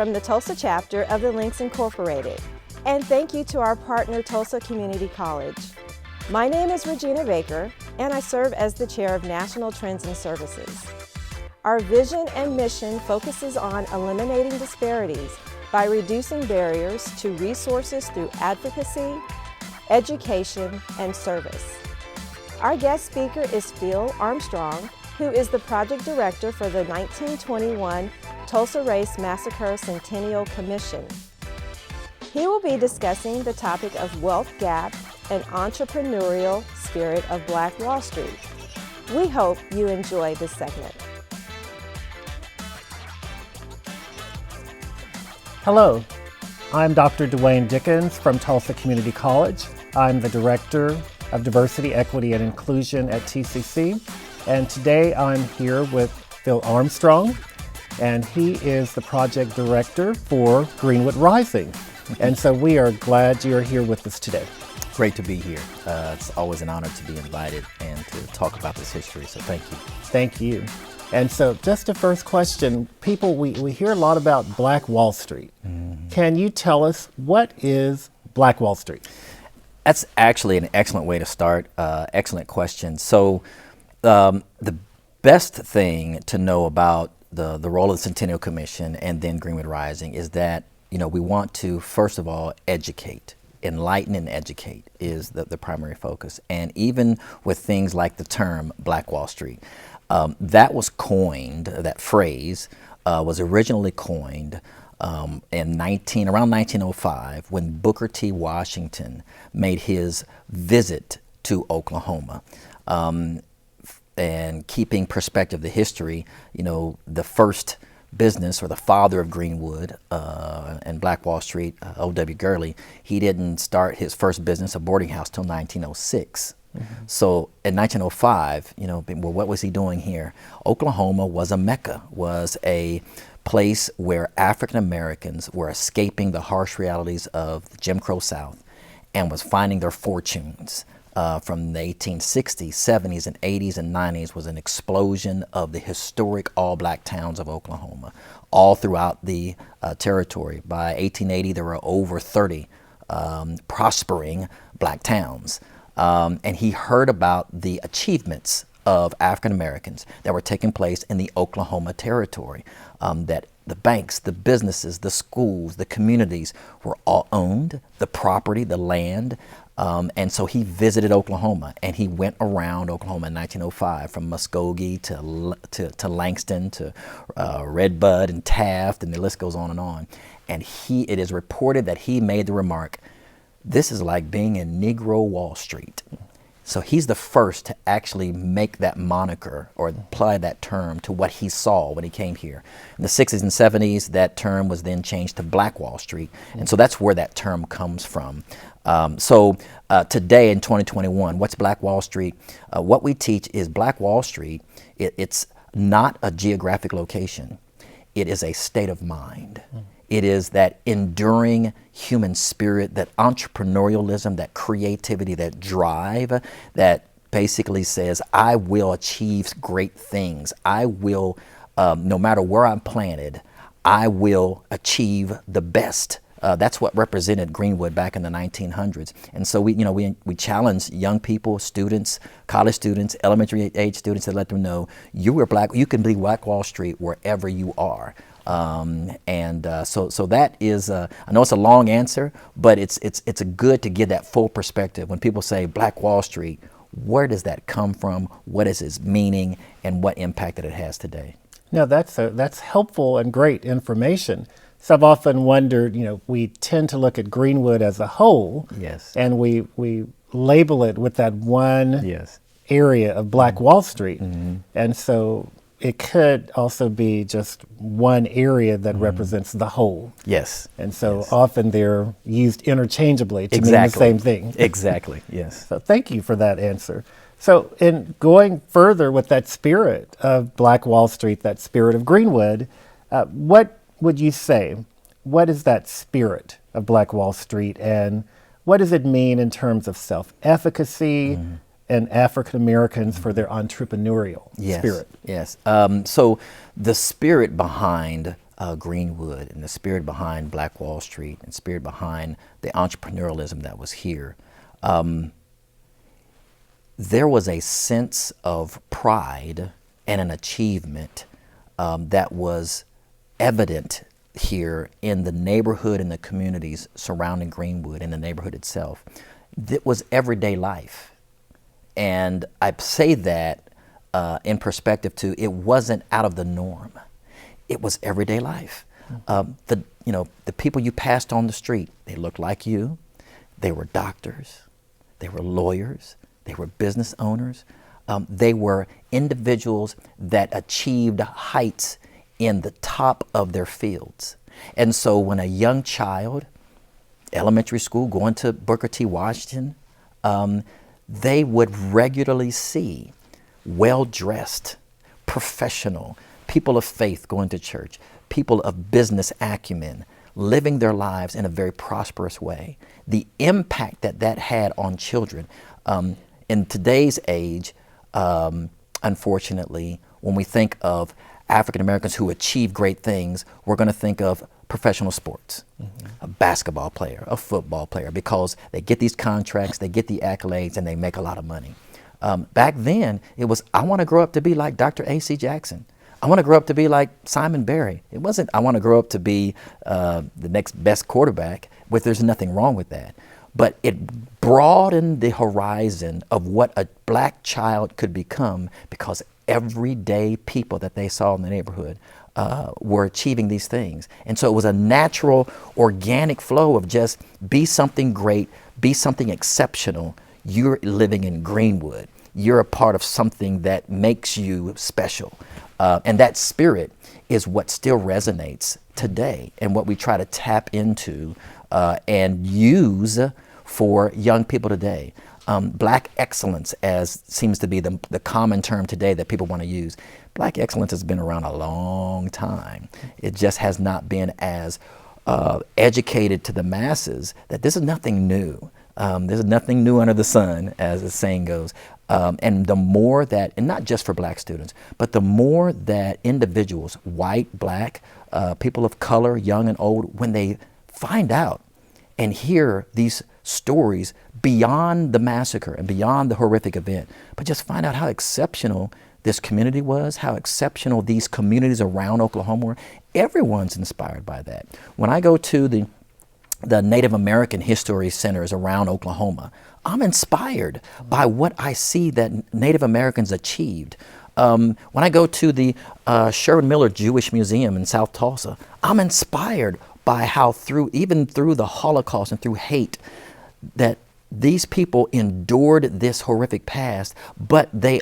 from the Tulsa chapter of the Links Incorporated. And thank you to our partner, Tulsa Community College. My name is Regina Baker, and I serve as the Chair of National Trends and Services. Our vision and mission focuses on eliminating disparities by reducing barriers to resources through advocacy, education, and service. Our guest speaker is Phil Armstrong, who is the Project Director for the 1921 Tulsa Race Massacre Centennial Commission. He will be discussing the topic of wealth gap and entrepreneurial spirit of Black Wall Street. We hope you enjoy this segment. Hello, I'm Dr. Dewayne Dickens from Tulsa Community College. I'm the Director of Diversity, Equity, and Inclusion at TCC, and today I'm here with Phil Armstrong, and he is the Project Director for Greenwood Rising. And so we are glad you're here with us today. Great to be here. It's always an honor to be invited and to talk about this history, so thank you. Thank you. And so just a first question, people, we hear a lot about Black Wall Street. Can you tell us what is Black Wall Street? That's actually an excellent way to start. Excellent question. So the best thing to know about the role of the Centennial Commission and then Greenwood Rising is that, you know, we want to, first of all, educate. Enlighten and educate is the primary focus. And even with things like the term Black Wall Street, that was coined, that phrase was originally coined around 1905 when Booker T. Washington made his visit to Oklahoma. And keeping perspective the history, you know, the first business or the father of Greenwood and Black Wall Street, O.W. Gurley, he didn't start his first business, a boarding house, till 1906. So in 1905, you know, well, what was he doing here? Oklahoma was a mecca, was a place where African Americans were escaping the harsh realities of the Jim Crow South and was finding their fortunes. From the 1860s, 70s, and 80s and 90s was an explosion of the historic all-Black towns of Oklahoma, all throughout the territory. By 1880, there were over 30 prospering Black towns. And he heard about the achievements of African Americans that were taking place in the Oklahoma territory, that the banks, the businesses, the schools, the communities were all owned, the property, the land. And so he visited Oklahoma, and he went around Oklahoma in 1905 from Muskogee to Langston to Redbud and Taft, and the list goes on. And it is reported that he made the remark, "This is like being in Negro Wall Street." So he's the first to actually make that moniker or apply that term to what he saw when he came here. In the 60s and 70s, that term was then changed to Black Wall Street. And so that's where that term comes from. So today in 2021, what's Black Wall Street? What we teach is Black Wall Street, it's not a geographic location. It is a state of mind. It is that enduring human spirit, that entrepreneurialism, that creativity, that drive that basically says, I will achieve great things. I will, no matter where I'm planted, I will achieve the best. That's what represented Greenwood back in the 1900s. And so we challenge young people, students, college students, elementary age students, to let them know you can be Black Wall Street wherever you are. So that is, I know it's a long answer, but it's good to get that full perspective. When people say Black Wall Street, where does that come from? What is its meaning, and what impact that it has today? No, that's helpful and great information. So I've often wondered, we tend to look at Greenwood as a whole, yes, and we label it with that one yes. area of Black Wall Street, and so it could also be just one area that represents the whole. Yes. And so often they're used interchangeably to mean the same thing. Exactly, yes. So thank you for that answer. So in going further with that spirit of Black Wall Street, that spirit of Greenwood, what would you say? What is that spirit of Black Wall Street, and what does it mean in terms of self-efficacy and African Americans for their entrepreneurial spirit? Yes. So the spirit behind Greenwood and the spirit behind Black Wall Street and spirit behind the entrepreneurialism that was here, there was a sense of pride and an achievement that was evident here in the neighborhood and the communities surrounding Greenwood and the neighborhood itself. That was everyday life. And I say that in perspective to, it wasn't out of the norm. It was everyday life. The people you passed on the street, they looked like you. They were doctors. They were lawyers. They were business owners. They were individuals that achieved heights in the top of their fields. And so when a young child, elementary school, going to Booker T. Washington, they would regularly see well-dressed, professional, people of faith going to church, people of business acumen, living their lives in a very prosperous way. The impact that that had on children. In today's age, unfortunately, when we think of African Americans who achieve great things, we're going to think of professional sports, a basketball player, a football player, because they get these contracts, they get the accolades, and they make a lot of money. Back then, it was, I want to grow up to be like Dr. A.C. Jackson. I want to grow up to be like Simon Barry. It wasn't, I want to grow up to be the next best quarterback, but there's nothing wrong with that. But it broadened the horizon of what a black child could become, because everyday people that they saw in the neighborhood were achieving these things. And so it was a natural, organic flow of just be something great, be something exceptional. You're living in Greenwood. You're a part of something that makes you special. And that spirit is what still resonates today, and what we try to tap into and use for young people today. Black excellence, as seems to be the common term today that people want to use. Black excellence has been around a long time. It just has not been as educated to the masses that this is nothing new. There's nothing new under the sun, as the saying goes. And the more that, and not just for black students, but the more that individuals, white, black, people of color, young and old, when they find out and hear these stories beyond the massacre and beyond the horrific event, but just find out how exceptional this community was, how exceptional these communities around Oklahoma were. Everyone's inspired by that. When I go to the Native American history centers around Oklahoma, I'm inspired by what I see that Native Americans achieved. When I go to the Sherman Miller Jewish Museum in South Tulsa, I'm inspired by how even through the Holocaust and through hate, that these people endured this horrific past, but they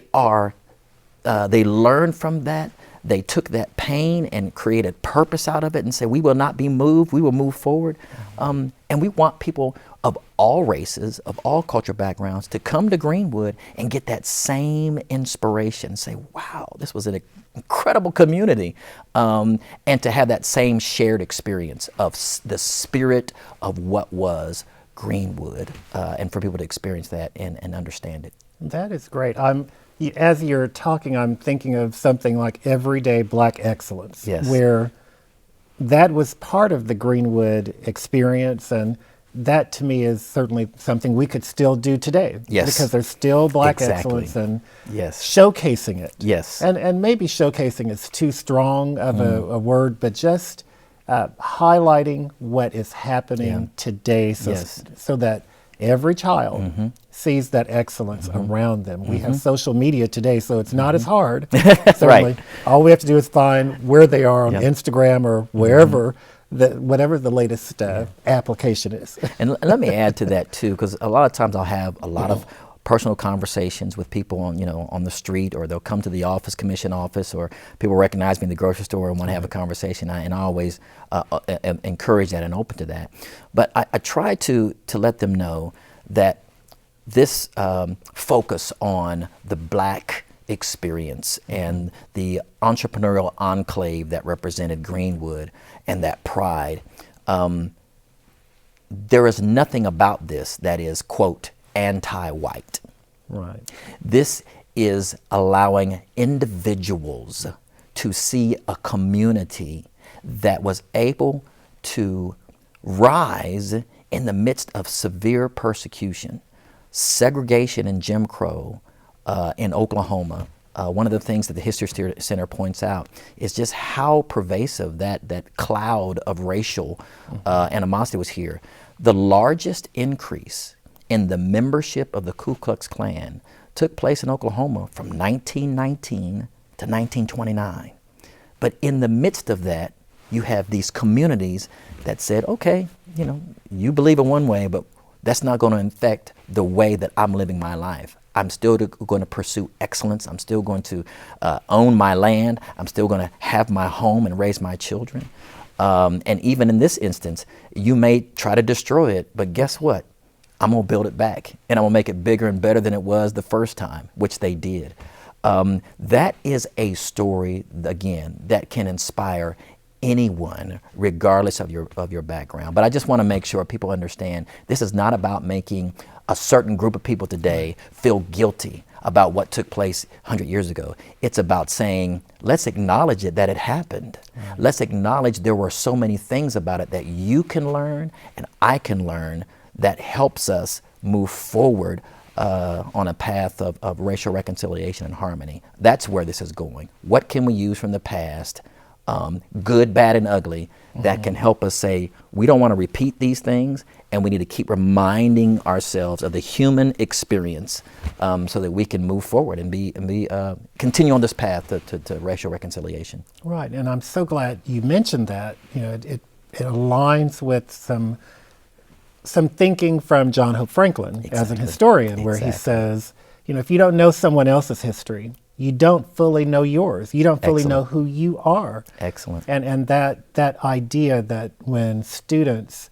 learned from that. They took that pain and created purpose out of it and said, we will not be moved, we will move forward. And we want people of all races, of all cultural backgrounds, to come to Greenwood and get that same inspiration, say, wow, this was an incredible community. And to have that same shared experience of the spirit of what was Greenwood, and for people to experience that and understand it. That is great. As you're talking, I'm thinking of something like everyday black excellence, yes, where that was part of the Greenwood experience, and that to me is certainly something we could still do today. Yes, because there's still black exactly. excellence, and yes, showcasing it. Yes, and maybe showcasing is too strong of a word, but just highlighting what is happening today, so that every child sees that excellence around them. We have social media today, so it's not as hard. Certainly, all we have to do is find where they are on Instagram or wherever, whatever the latest application is. And let me add to that too, because a lot of times I'll have a lot of personal conversations with people on the street, or they'll come to the commission office, or people recognize me in the grocery store and want to have a conversation. And I always encourage that and open to that. But I try to let them know that this focus on the black experience and the entrepreneurial enclave that represented Greenwood and that pride, there is nothing about this that is, quote, anti-white. Right. This is allowing individuals to see a community that was able to rise in the midst of severe persecution, segregation, and Jim Crow in Oklahoma. One of the things that the History Center points out is just how pervasive that cloud of racial animosity was here. The largest increase in the membership of the Ku Klux Klan took place in Oklahoma from 1919 to 1929. But in the midst of that, you have these communities that said, okay, you believe in one way, but that's not going to affect the way that I'm living my life. I'm still going to pursue excellence. I'm still going to own my land. I'm still going to have my home and raise my children. And even in this instance, you may try to destroy it, but guess what? I'm going to build it back, and I'm going to make it bigger and better than it was the first time, which they did. That is a story, again, that can inspire anyone, regardless of your background. But I just want to make sure people understand this is not about making a certain group of people today feel guilty about what took place 100 years ago. It's about saying, let's acknowledge it, that it happened. Mm-hmm. Let's acknowledge there were so many things about it that you can learn and I can learn that helps us move forward on a path of racial reconciliation and harmony. That's where this is going. What can we use from the past, good, bad, and ugly, that can help us say, we don't want to repeat these things, and we need to keep reminding ourselves of the human experience so that we can move forward and continue on this path to racial reconciliation. Right, and I'm so glad you mentioned that. It aligns with some thinking from John Hope Franklin as an historian, where he says, if you don't know someone else's history, you don't fully know yours. You don't fully know who you are. Excellent. And that idea that when students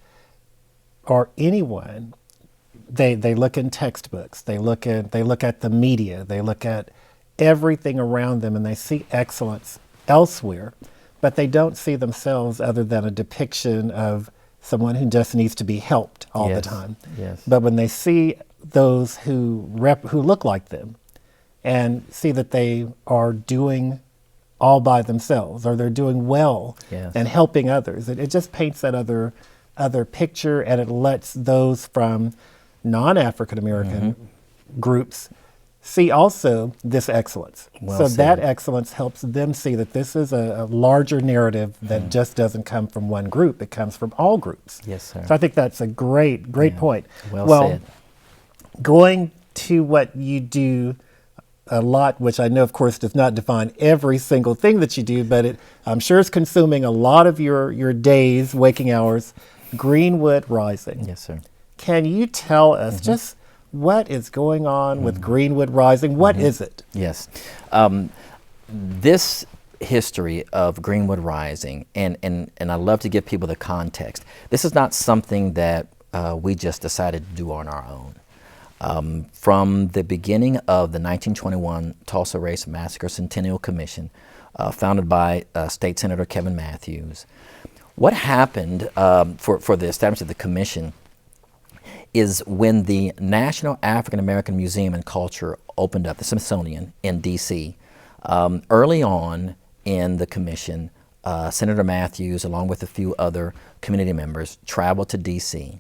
or anyone, they look in textbooks, they look at the media, they look at everything around them, and they see excellence elsewhere, but they don't see themselves other than a depiction of someone who just needs to be helped all the time. Yes. But when they see those who look like them and see that they are doing all by themselves, or they're doing well and helping others, it just paints that other picture, and it lets those from non-African American groups see also this excellence. Well said. That excellence helps them see that this is a larger narrative that just doesn't come from one group, it comes from all groups. Yes, sir. So I think that's a great point. Well said. Going to what you do a lot, which I know, of course, does not define every single thing that you do, but I'm sure it's consuming a lot of your days, waking hours, Greenwood Rising. Yes, sir. Can you tell us just what is going on with Greenwood Rising? What is it? Yes. This history of Greenwood Rising, and I love to give people the context. This is not something that we just decided to do on our own. From the beginning of the 1921 Tulsa Race Massacre Centennial Commission, founded by State Senator Kevin Matthews, what happened for the establishment of the commission is when the National African American Museum and Culture opened up, the Smithsonian in D.C., early on in the commission, Senator Matthews, along with a few other community members, traveled to D.C.,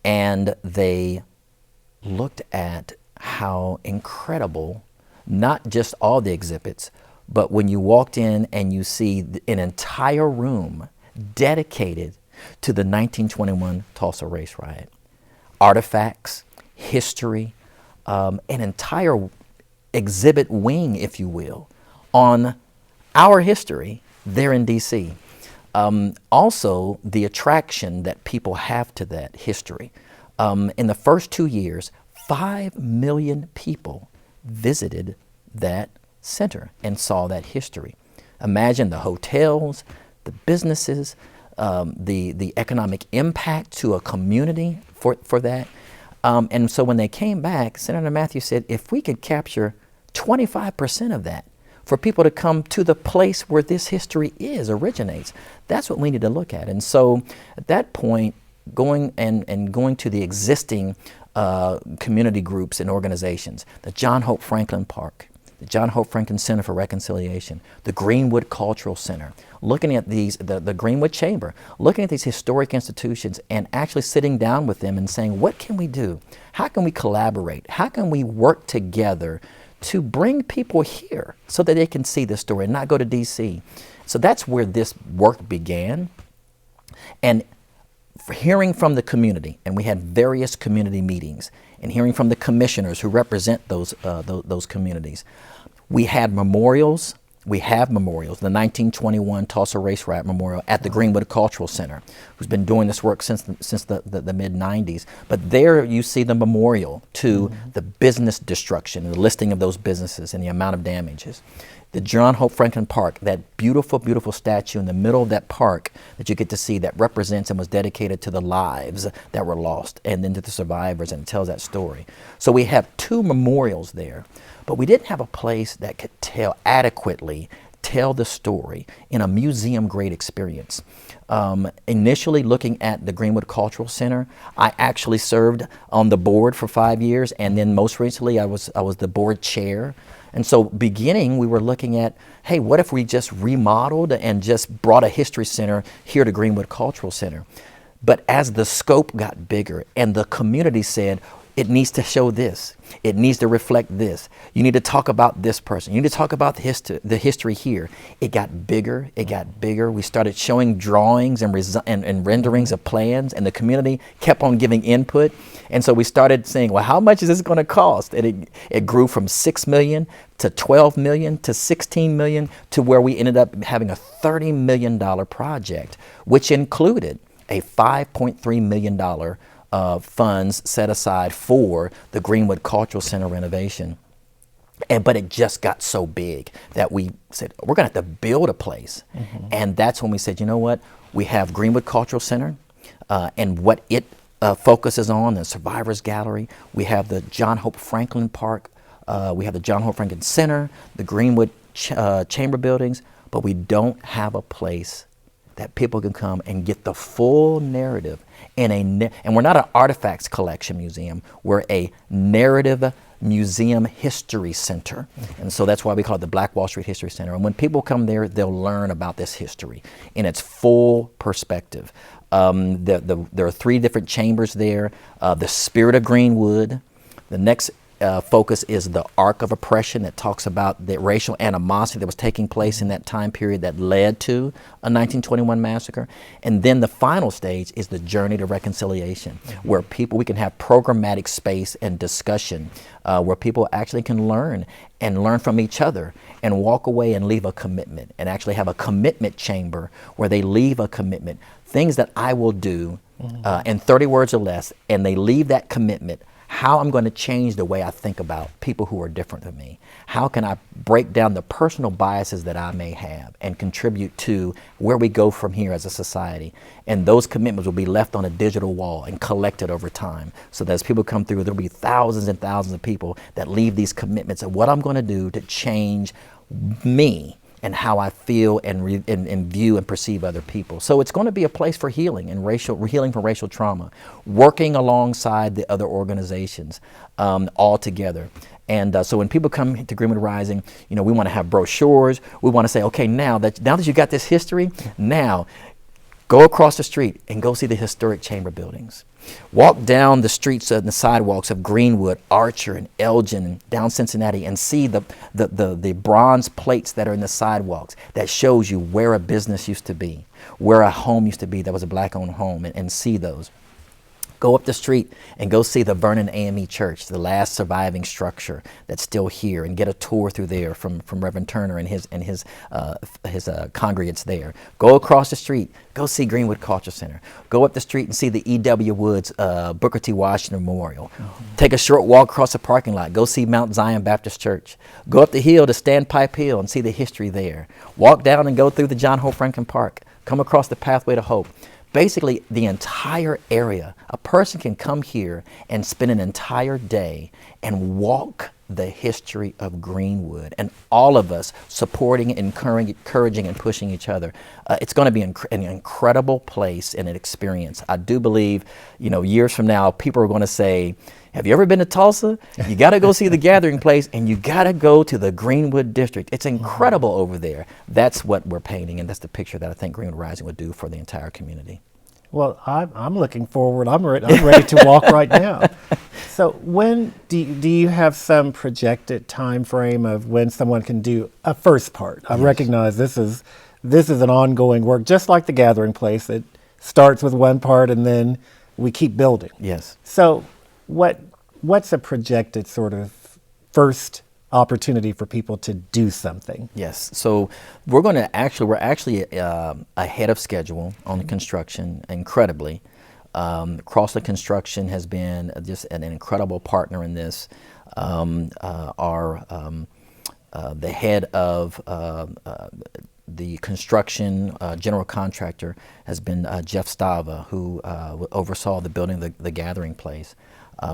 and they looked at how incredible, not just all the exhibits, but when you walked in and you see an entire room dedicated to the 1921 Tulsa race riot. Artifacts, history, an entire exhibit wing, if you will, on our history there in D.C. Also, the attraction that people have to that history. In the first 2 years, 5 million people visited that center and saw that history. Imagine the hotels, the businesses, the economic impact to a community for that. And so when they came back, Senator Matthews said, if we could capture 25% of that for people to come to the place where this history originates, that's what we need to look at. And so at that point, going to the existing community groups and organizations, the John Hope Franklin Park, the John Hope Franklin Center for Reconciliation, the Greenwood Cultural Center, looking at these, the Greenwood Chamber, looking at these historic institutions and actually sitting down with them and saying, what can we do? How can we collaborate? How can we work together to bring people here so that they can see this story and not go to DC? So that's where this work began. And hearing from the community, and we had various community meetings, and hearing from the commissioners who represent those communities. We had memorials. We have memorials. The 1921 Tulsa Race Riot Memorial at the Greenwood Cultural Center, who's been doing this work since the mid-90s. But there you see the memorial to the business destruction, and the listing of those businesses and the amount of damages. The John Hope Franklin Park, that beautiful, beautiful statue in the middle of that park that you get to see, that represents and was dedicated to the lives that were lost and then to the survivors, and it tells that story. So we have 2 memorials there, but we didn't have a place that could adequately tell the story in a museum-grade experience. Initially looking at the Greenwood Cultural Center, I actually served on the board for 5 years, and then most recently I was the board chair. And so beginning, we were looking at, hey, what if we just remodeled and just brought a history center here to Greenwood Cultural Center? But as the scope got bigger and the community said, it needs to show this, it needs to reflect this, you need to talk about this person, you need to talk about the history here. It got bigger, it got bigger. We started showing drawings and renderings of plans, and the community kept on giving input. And so we started saying, well, how much is this going to cost? And it grew from $6 million to $12 million to $16 million to where we ended up having a $30 million project, which included a $5.3 million funds set aside for the Greenwood Cultural Center renovation. But it just got so big that we said, we're going to have to build a place. And that's when we said, you know what? We have Greenwood Cultural Center and what it focuses on, the Survivors Gallery. We have the John Hope Franklin Park. We have the John Hope Franklin Center, the Greenwood Chamber buildings. But we don't have a place that people can come and get the full narrative and we're not an artifacts collection museum. We're a narrative museum history center. And so that's why we call it the Black Wall Street History Center. And when people come there, they'll learn about this history in its full perspective. There are 3 different chambers there. The Spirit of Greenwood. The next focus is the Arc of Oppression, that talks about the racial animosity that was taking place in that time period that led to a 1921 massacre. And then the final stage is the Journey to Reconciliation, where we can have programmatic space and discussion, where people actually can learn from each other and walk away and leave a commitment, and actually have a commitment chamber where they leave a commitment, things that I will do in 30 words or less, and they leave that commitment. How I'm going to change the way I think about people who are different than me. How can I break down the personal biases that I may have and contribute to where we go from here as a society? And those commitments will be left on a digital wall and collected over time. So that as people come through, there'll be thousands and thousands of people that leave these commitments of what I'm going to do to change me and how I feel and view and perceive other people. So it's going to be a place for healing and healing from racial trauma, working alongside the other organizations all together. And so when people come to Greenwood Rising, we want to have brochures. We want to say, okay, now that you got this history, now go across the street and go see the historic chamber buildings. Walk down the streets and the sidewalks of Greenwood, Archer, and Elgin, and down Cincinnati, and see the bronze plates that are in the sidewalks that shows you where a business used to be, where a home used to be that was a Black-owned home, and see those. Go up the street and go see the Vernon AME Church, the last surviving structure that's still here, and get a tour through there from Reverend Turner and his congregants there. Go across the street, go see Greenwood Cultural Center. Go up the street and see the E.W. Woods Booker T. Washington Memorial. Take a short walk across the parking lot. Go see Mount Zion Baptist Church. Go up the hill to Standpipe Hill and see the history there. Walk down and go through the John Hope Franklin Park. Come across the Pathway to Hope. Basically, the entire area. A person can come here and spend an entire day and walk the history of Greenwood and all of us supporting, encouraging, and pushing each other, it's going to be an incredible place and an experience. I do believe, years from now, people are going to say, have you ever been to Tulsa? You got to go see the gathering place, and you got to go to the Greenwood district. It's incredible over there. That's what we're painting, and that's the picture that I think Greenwood Rising would do for the entire community. Well, I'm looking forward. I'm ready to walk right now. So when do you have some projected time frame of when someone can do a first part? I recognize this is an ongoing work, just like the gathering place. It starts with one part and then we keep building. Yes. So what's a projected sort of first opportunity for people to do something? Yes. So we're actually ahead of schedule on the construction, incredibly. Crossley Construction has been just an incredible partner in this. The head of the construction general contractor has been Jeff Stava, who oversaw the building of the gathering place.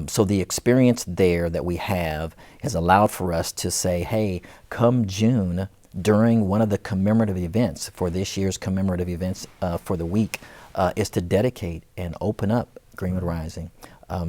So the experience there that we have has allowed for us to say, hey, come June, during one of the commemorative events for this year's commemorative events for the week, is to dedicate and open up Greenwood Rising.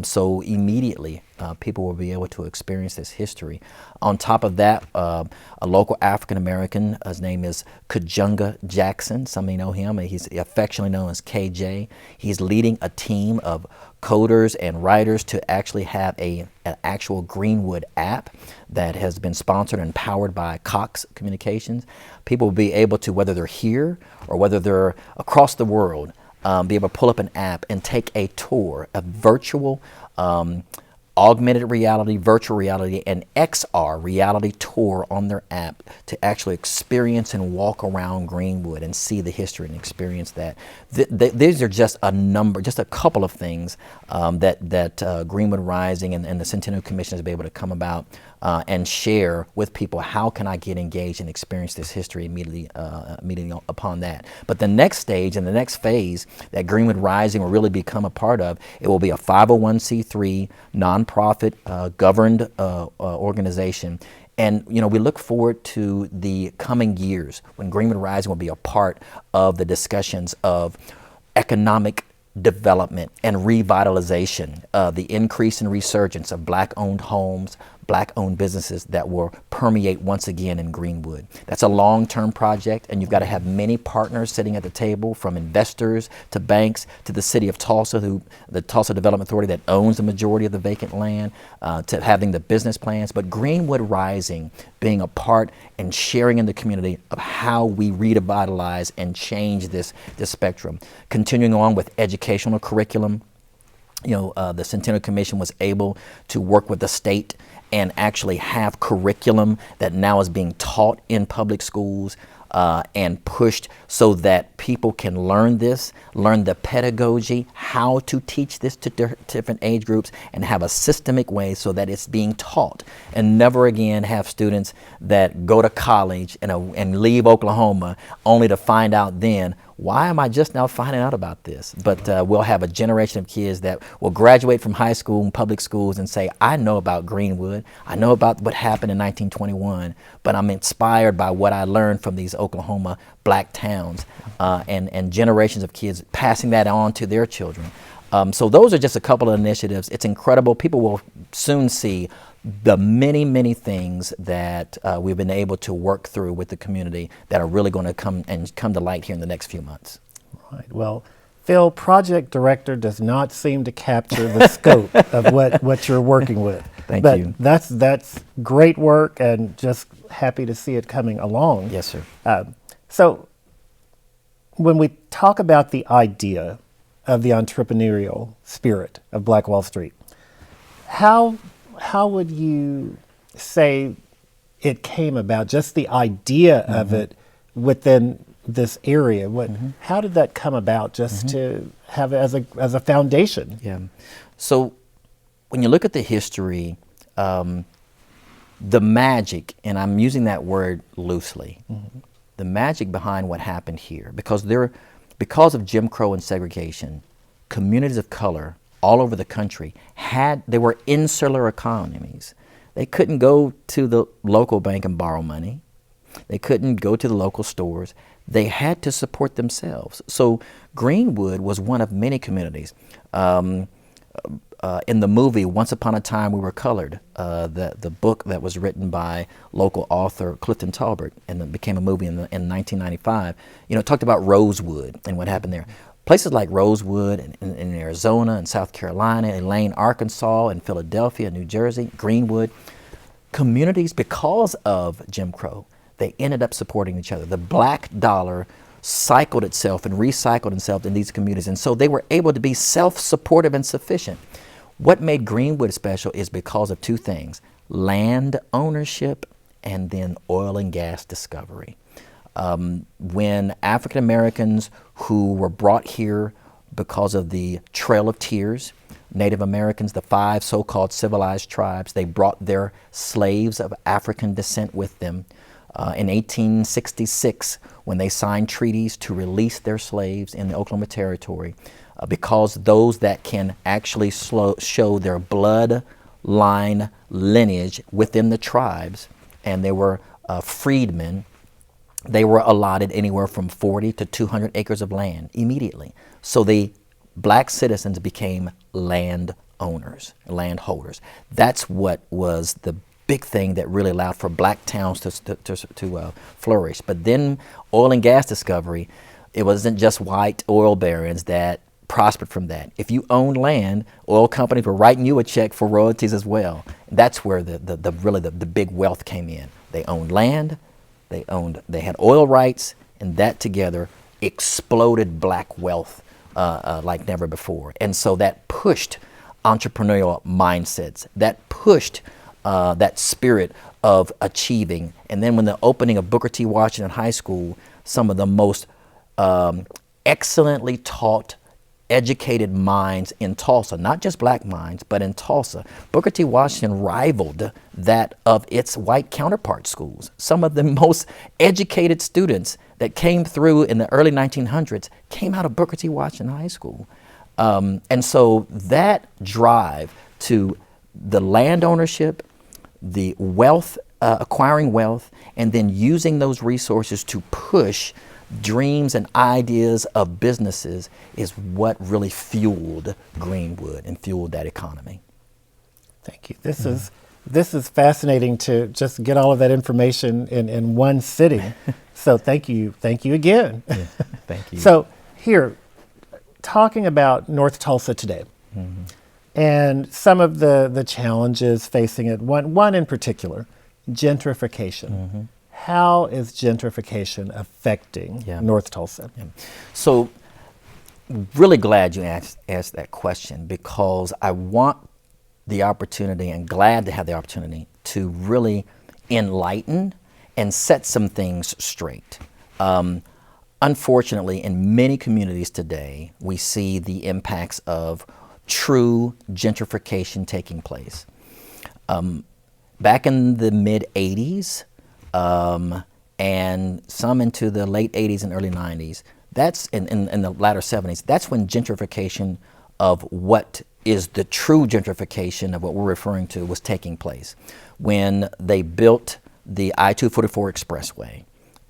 So immediately, people will be able to experience this history. On top of that, a local African American, his name is Kajunga Jackson. Some may know him. He's affectionately known as KJ. He's leading a team of coders and writers to actually have an actual Greenwood app that has been sponsored and powered by Cox Communications. People will be able to, whether they're here or whether they're across the world, be able to pull up an app and take a tour, a virtual augmented reality, virtual reality, and XR reality tour on their app to actually experience and walk around Greenwood and see the history and experience that. These are just a couple of things that Greenwood Rising and the Centennial Commission has been able to come about and share with people. How can I get engaged and experience this history immediately upon that? But the next stage and the next phase that Greenwood Rising will really become a part of, it will be a 501c3 nonprofit governed organization. And we look forward to the coming years when Greenwood Rising will be a part of the discussions of economic development and revitalization, the increase and resurgence of Black-owned homes, Black-owned businesses that will permeate once again in Greenwood. That's a long-term project, and you've got to have many partners sitting at the table, from investors to banks to the city of Tulsa, the Tulsa Development Authority that owns the majority of the vacant land, to having the business plans. But Greenwood Rising being a part and sharing in the community of how we revitalize and change this spectrum. Continuing on with educational curriculum, the Centennial Commission was able to work with the state and actually have curriculum that now is being taught in public schools and pushed so that people can learn the pedagogy, how to teach this to different age groups, and have a systemic way so that it's being taught, and never again have students that go to college and leave Oklahoma only to find out then, why am I just now finding out about this? But we'll have a generation of kids that will graduate from high school and public schools and say, I know about Greenwood, I know about what happened in 1921, but I'm inspired by what I learned from these Oklahoma Black towns, and generations of kids passing that on to their children. So those are just a couple of initiatives. It's incredible. People will soon see the many, many things that we've been able to work through with the community that are really going to come to light here in the next few months. Right. Well, Phil, project director does not seem to capture the scope of what you're working with. Thank you. That's great work, and just happy to see it coming along. Yes, sir. So when we talk about the idea of the entrepreneurial spirit of Black Wall Street, how would you say it came about, just the idea of it within this area? How did that come about, just to have it as a foundation? Yeah. So when you look at the history, the magic, and I'm using that word loosely, the magic behind what happened here, because of Jim Crow and segregation, communities of color all over the country they were insular economies. They couldn't go to the local bank and borrow money. They couldn't go to the local stores. They had to support themselves. So Greenwood was one of many communities. In the movie Once Upon a Time We Were Colored, the book that was written by local author Clifton Talbert and it became a movie in 1995, it talked about Rosewood and what happened there. Places like Rosewood in Arizona and South Carolina, Elaine, Arkansas, and Philadelphia, New Jersey, Greenwood, communities, because of Jim Crow, they ended up supporting each other. The black dollar cycled itself and recycled itself in these communities, and so they were able to be self-supportive and sufficient. What made Greenwood special is because of two things: land ownership and then oil and gas discovery. When African Americans who were brought here because of the Trail of Tears, Native Americans, the 5 so-called civilized tribes, they brought their slaves of African descent with them. In 1866, when they signed treaties to release their slaves in the Oklahoma Territory, because those that can actually show their bloodline lineage within the tribes, and they were freedmen, they were allotted anywhere from 40 to 200 acres of land immediately. So the black citizens became land owners, landholders. That's what was the big thing that really allowed for black towns to flourish. But then oil and gas discovery, it wasn't just white oil barons that prospered from that. If you owned land, oil companies were writing you a check for royalties as well. That's where the big wealth came in. They owned land, they had oil rights, and that together exploded black wealth like never before. And so that pushed entrepreneurial mindsets, that pushed that spirit of achieving. And then when the opening of Booker T. Washington High School, some of the most excellently taught, educated minds in Tulsa, not just black minds, but in Tulsa, Booker T. Washington rivaled that of its white counterpart schools. Some of the most educated students that came through in the early 1900s came out of Booker T. Washington High School. And so that drive to the land ownership, the wealth, acquiring wealth, and then using those resources to push dreams and ideas of businesses is what really fueled Greenwood and fueled that economy. Thank you. This is fascinating to just get all of that information in one sitting. So thank you again. Yeah, thank you. So here, talking about North Tulsa today, and some of the challenges facing it. One in particular, gentrification. How is gentrification affecting North Tulsa? Yeah. So really glad you asked that question, because I want the opportunity and glad to have the opportunity to really enlighten and set some things straight. Unfortunately, in many communities today, we see the impacts of true gentrification taking place. Back in the mid-'80s, and some into the late 80s and early 90s, that's in the latter 70s, that's when gentrification of what is the true gentrification of what we're referring to was taking place. When they built the I-244 expressway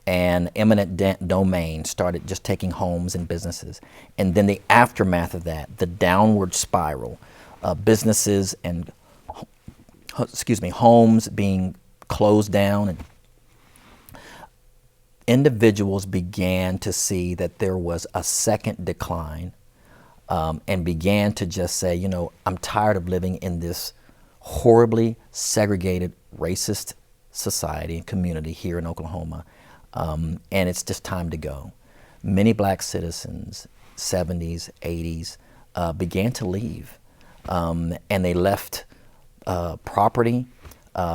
and eminent domain started just taking homes and businesses, and then the aftermath of that, the downward spiral, businesses and homes being closed down, and individuals began to see that there was a second decline, and began to just say, I'm tired of living in this horribly segregated, racist society and community here in Oklahoma, and it's just time to go. Many black citizens, 70s, 80s, began to leave, and they left property.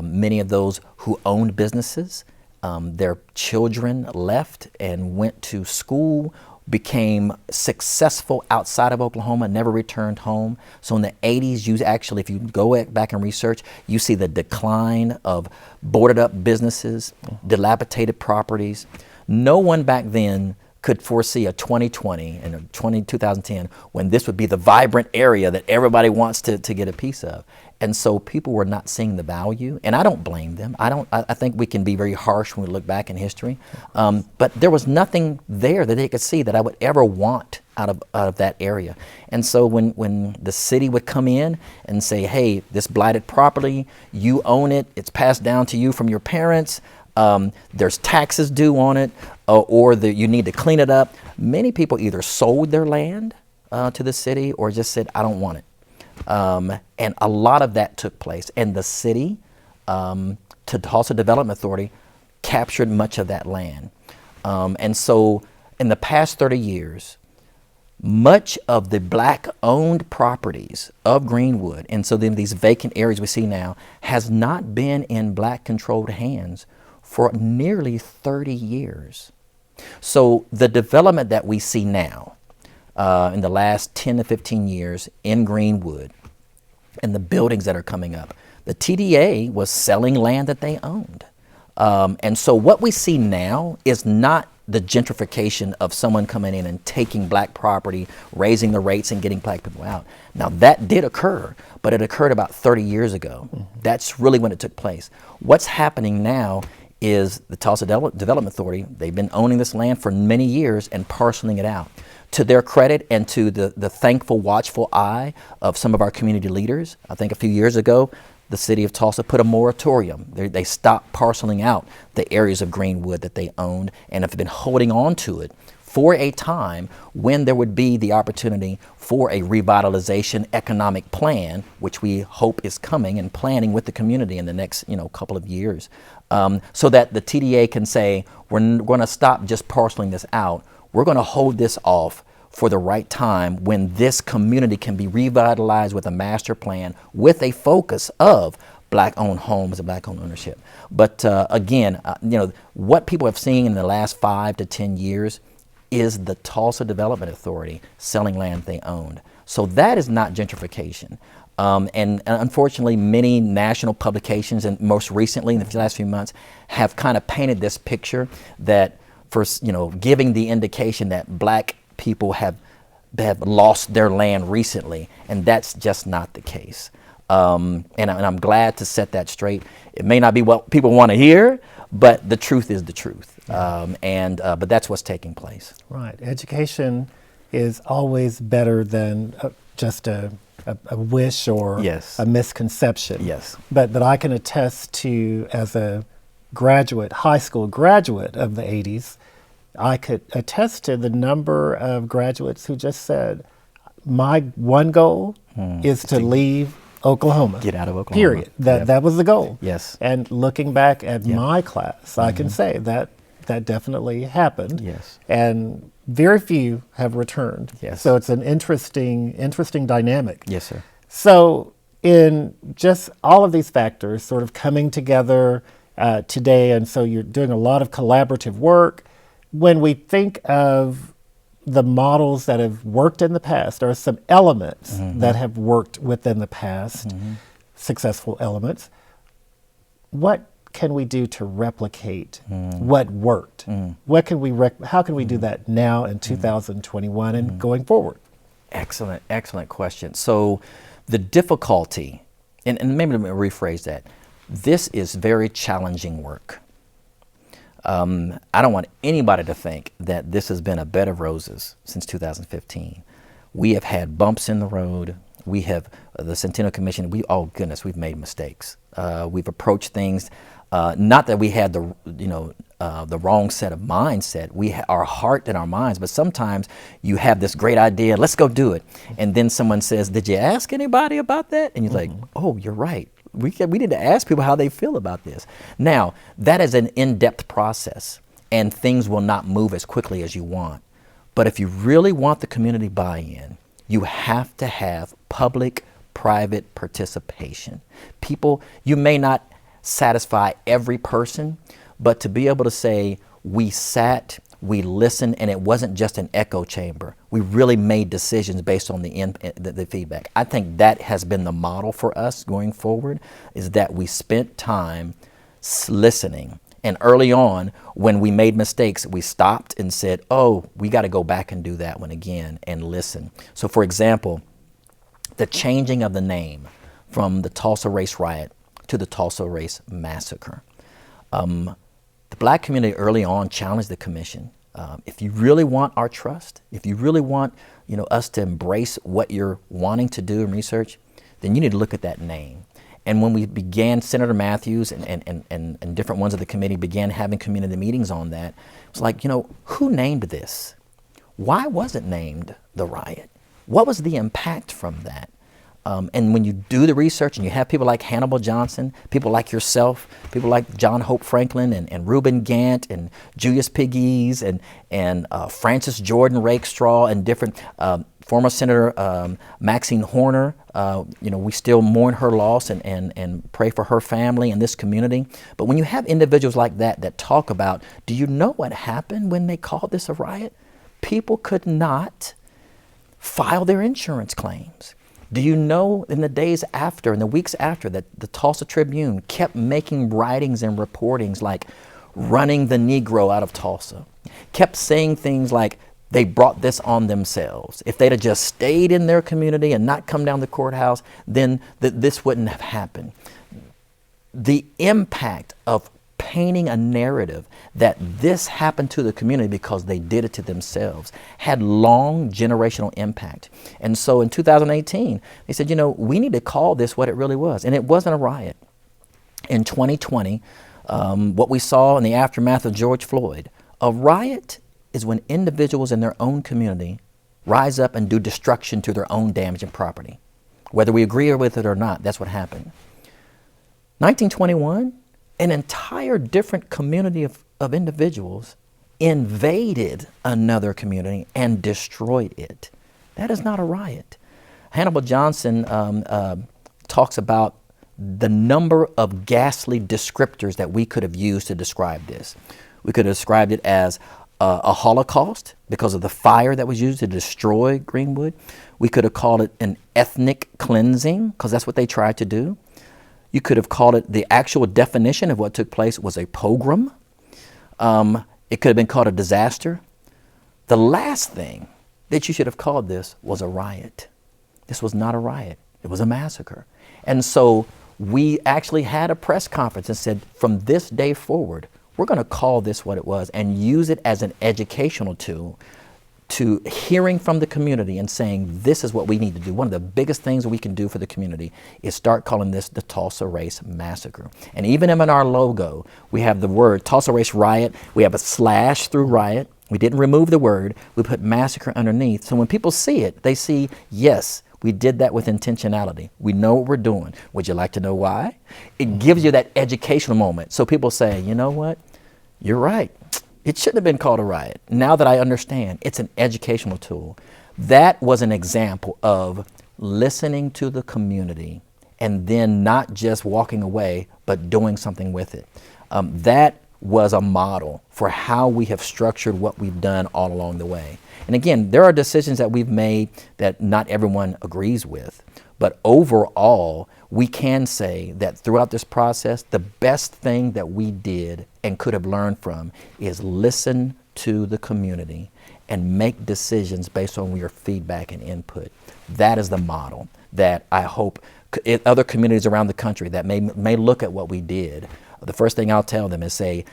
Many of those who owned businesses, their children left and went to school, became successful outside of Oklahoma, never returned home. So in the 80s, you actually, if you go back and research, you see the decline of boarded up businesses, dilapidated properties. No one back then could foresee a 2020 and a 2010 when this would be the vibrant area that everybody wants to get a piece of. And so people were not seeing the value, and I don't blame them. I think we can be very harsh when we look back in history, but there was nothing there that they could see that I would ever want out of that area. And so when the city would come in and say, hey, this blighted property, you own it, it's passed down to you from your parents, there's taxes due on it, or you need to clean it up. Many people either sold their land to the city or just said, I don't want it. And a lot of that took place. And the city, to Tulsa Development Authority, captured much of that land. And so in the past 30 years, much of the black-owned properties of Greenwood, and so then these vacant areas we see now, has not been in black-controlled hands for nearly 30 years. So the development that we see now, in the last 10 to 15 years in Greenwood, and the buildings that are coming up, the TDA was selling land that they owned. And so what we see now is not the gentrification of someone coming in and taking black property, raising the rates and getting black people out. Now that did occur, but it occurred about 30 years ago. Mm-hmm. That's really when it took place. What's happening now is the Tulsa Development Authority, they've been owning this land for many years and parceling it out. To their credit and to the thankful, watchful eye of some of our community leaders, I think a few years ago, the city of Tulsa put a moratorium. They stopped parceling out the areas of Greenwood that they owned and have been holding on to it for a time when there would be the opportunity for a revitalization economic plan, which we hope is coming and planning with the community in the next couple of years, so that the TDA can say, we're going to stop just parceling this out. We're going to hold this off for the right time when this community can be revitalized with a master plan with a focus of black-owned homes and black-owned ownership. But again, what people have seen in the last 5 to 10 years is the Tulsa Development Authority selling land they owned. So that is not gentrification. And unfortunately, many national publications, and most recently in the last few months, have kind of painted this picture that for giving the indication that black people have lost their land recently, and that's just not the case. And I'm glad to set that straight. It may not be what people want to hear, but the truth is the truth. But that's what's taking place. Right. Education is always better than just a wish or a misconception. Yes. But I can attest to, as a high school graduate of the 80s, I could attest to the number of graduates who just said, my one goal is to leave Oklahoma. Get out of Oklahoma. Period. That was the goal. Yes. And looking back at my class, I can say that definitely happened. Yes. And very few have returned. Yes. So it's an interesting dynamic. Yes, sir. So in just all of these factors sort of coming together today, and so you're doing a lot of collaborative work. When we think of the models that have worked in the past, there are some elements that have worked within the past, successful elements. What can we do to replicate what worked? What can we how can we do that now in 2021 and going forward? Excellent question. So the difficulty, and maybe let me rephrase that, this is very challenging work. I don't want anybody to think that this has been a bed of roses since 2015. We have had bumps in the road. We have the Centennial Commission. We've made mistakes. We've approached things, not that we had the wrong set of mindset. Our heart and our minds, but sometimes you have this great idea, let's go do it. And then someone says, did you ask anybody about that? And you're like, oh, you're right. We need to ask people how they feel about this. Now, that is an in-depth process, and things will not move as quickly as you want. But if you really want the community buy-in, you have to have public-private participation. People, you may not satisfy every person, but to be able to say, we sat, we listened, and it wasn't just an echo chamber. We really made decisions based on the feedback. I think that has been the model for us going forward, is that we spent time listening And early on, when we made mistakes, we stopped and said, oh, we got to go back and do that one again and listen. So for example, the changing of the name from the Tulsa Race Riot to the Tulsa Race Massacre. The black community early on challenged the commission. If you really want our trust, if you really want us to embrace what you're wanting to do in research, then you need to look at that name. And when we began, Senator Matthews and different ones of the committee began having community meetings on that, it was like, who named this? Why was it named the riot? What was the impact from that? And when you do the research and you have people like Hannibal Johnson, people like yourself, people like John Hope Franklin and Reuben Gant and Julius Pegues and Francis Jordan Rakestraw and different former Senator Maxine Horner, we still mourn her loss and pray for her family and this community. But when you have individuals like that talk about, do you know what happened when they called this a riot? People could not file their insurance claims. Do you know in the days after, in the weeks after, that the Tulsa Tribune kept making writings and reportings like running the Negro out of Tulsa, kept saying things like they brought this on themselves. If they'd have just stayed in their community and not come down the courthouse, then this wouldn't have happened. The impact of painting a narrative that this happened to the community because they did it to themselves had long generational impact. And so in 2018, they said, we need to call this what it really was. And it wasn't a riot. In 2020, what we saw in the aftermath of George Floyd, a riot is when individuals in their own community rise up and do destruction to their own damage and property. Whether we agree with it or not, that's what happened. 1921, an entire different community of individuals invaded another community and destroyed it. That is not a riot. Hannibal Johnson talks about the number of ghastly descriptors that we could have used to describe this. We could have described it as a Holocaust because of the fire that was used to destroy Greenwood. We could have called it an ethnic cleansing because that's what they tried to do. You could have called it, the actual definition of what took place was a pogrom. It could have been called a disaster. The last thing that you should have called this was a riot. This was not a riot. It was a massacre. And so we actually had a press conference and said, from this day forward, we're going to call this what it was and use it as an educational tool to hearing from the community and saying, this is what we need to do. One of the biggest things we can do for the community is start calling this the Tulsa Race Massacre. And even in our logo, we have the word Tulsa Race Riot. We have a slash through riot. We didn't remove the word. We put massacre underneath. So when people see it, they see, yes, we did that with intentionality. We know what we're doing. Would you like to know why? It gives you that educational moment. So people say, you know what? You're right. It shouldn't have been called a riot. Now that I understand, it's an educational tool. That was an example of listening to the community and then not just walking away, but doing something with it. That was a model for how we have structured what we've done all along the way. And again, there are decisions that we've made that not everyone agrees with. But overall, we can say that throughout this process, the best thing that we did and could have learned from is listen to the community and make decisions based on your feedback and input. That is the model that I hope other communities around the country that may look at what we did. The first thing I'll tell them is say,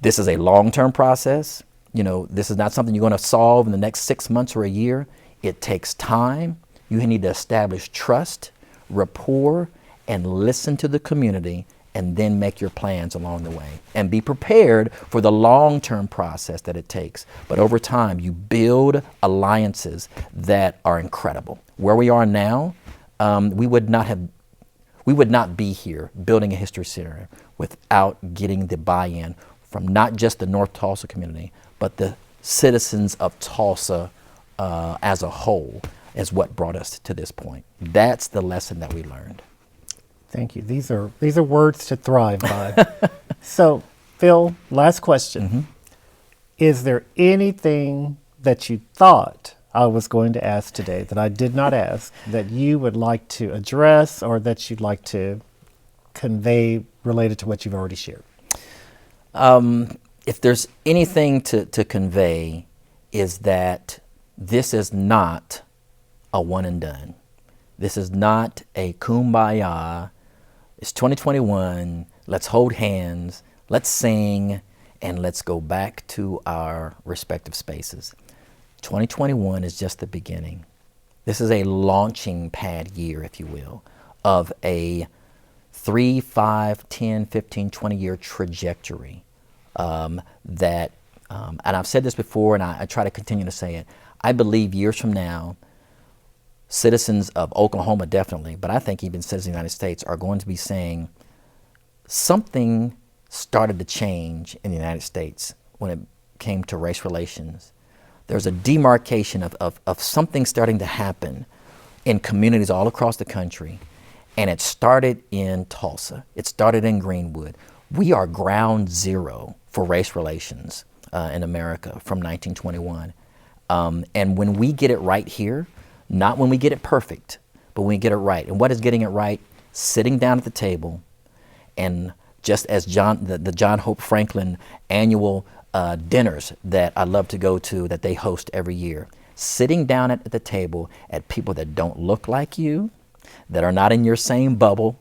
this is a long-term process. This is not something you're going to solve in the next 6 months or a year. It takes time. You need to establish trust, rapport, and listen to the community, and then make your plans along the way. And be prepared for the long-term process that it takes. But over time, you build alliances that are incredible. Where we are now, we would not be here building a history center without getting the buy-in from not just the North Tulsa community, but the citizens of Tulsa as a whole, is what brought us to this point. That's the lesson that we learned. Thank you. These are words to thrive by. So, Phil, last question. Mm-hmm. Is there anything that you thought I was going to ask today that I did not ask that you would like to address or that you'd like to convey related to what you've already shared? If there's anything to convey, is that this is not a one and done. This is not a kumbaya. It's 2021. Let's hold hands. Let's sing, and let's go back to our respective spaces. 2021 is just the beginning. This is a launching pad year, if you will, of a 3, 5, 10, 15, 20-year trajectory and I've said this before, and I try to continue to say it. I believe years from now, citizens of Oklahoma definitely, but I think even citizens of the United States are going to be saying something started to change in the United States when it came to race relations. There's a demarcation of something starting to happen in communities all across the country, and it started in Tulsa. It started in Greenwood. We are ground zero for race relations in America from 1921. And when we get it right here, not when we get it perfect, but when we get it right. And what is getting it right? Sitting down at the table, and just as the John Hope Franklin annual dinners that I love to go to, that they host every year, sitting down at the table at people that don't look like you, that are not in your same bubble,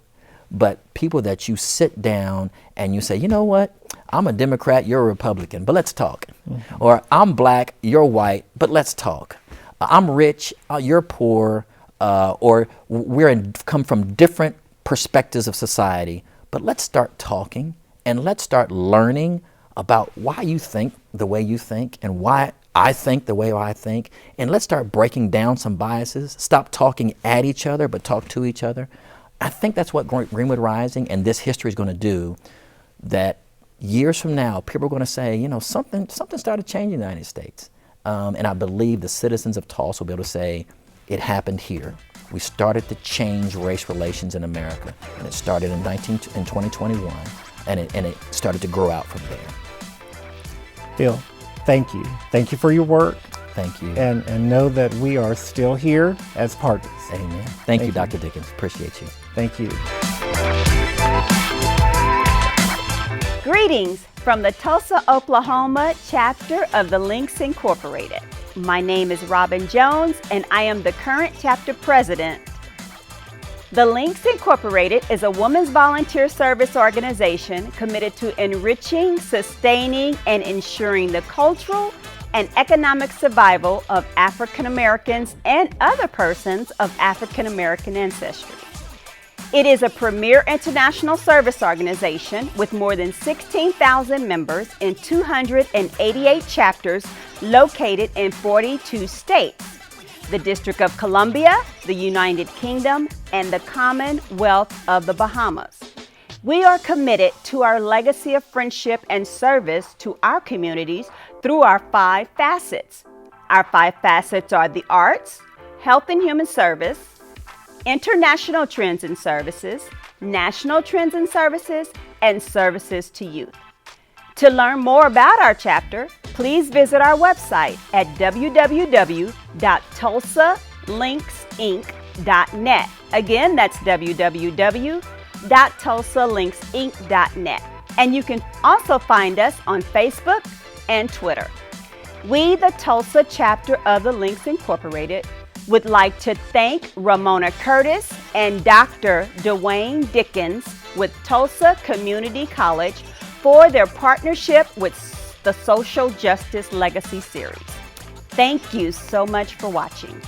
but people that you sit down and you say, you know what, I'm a Democrat, you're a Republican, but let's talk. Mm-hmm. Or I'm black, you're white, but let's talk. I'm rich, you're poor, or come from different perspectives of society, but let's start talking and let's start learning about why you think the way you think and why I think the way I think, and let's start breaking down some biases. Stop talking at each other, but talk to each other. I think that's what Greenwood Rising and this history is going to do, that years from now, people are going to say, you know, something started changing in the United States. And I believe the citizens of Tulsa will be able to say, it happened here. We started to change race relations in America, and it started in 2021, and it started to grow out from there. Phil, thank you. Thank you for your work. Thank you. And know that we are still here as partners. Amen. Thank you, Dr. Dickens. Appreciate you. Thank you. Greetings from the Tulsa, Oklahoma chapter of the Links Incorporated. My name is Robin Jones, and I am the current chapter president. The Links Incorporated is a women's volunteer service organization committed to enriching, sustaining, and ensuring the cultural and economic survival of African Americans and other persons of African American ancestry. It is a premier international service organization with more than 16,000 members in 288 chapters located in 42 states, the District of Columbia, the United Kingdom, and the Commonwealth of the Bahamas. We are committed to our legacy of friendship and service to our communities through our 5 facets. Our 5 facets are the arts, health and human service, international trends and services, national trends and services, and services to youth. To learn more about our chapter, please visit our website at www.tulsalinksinc.net. Again, that's www.tulsalinksinc.net. And you can also find us on Facebook and Twitter. We, the Tulsa chapter of the Links Incorporated, would like to thank Ramona Curtis and Dr. Dewayne Dickens with Tulsa Community College for their partnership with the Social Justice Legacy Series. Thank you so much for watching.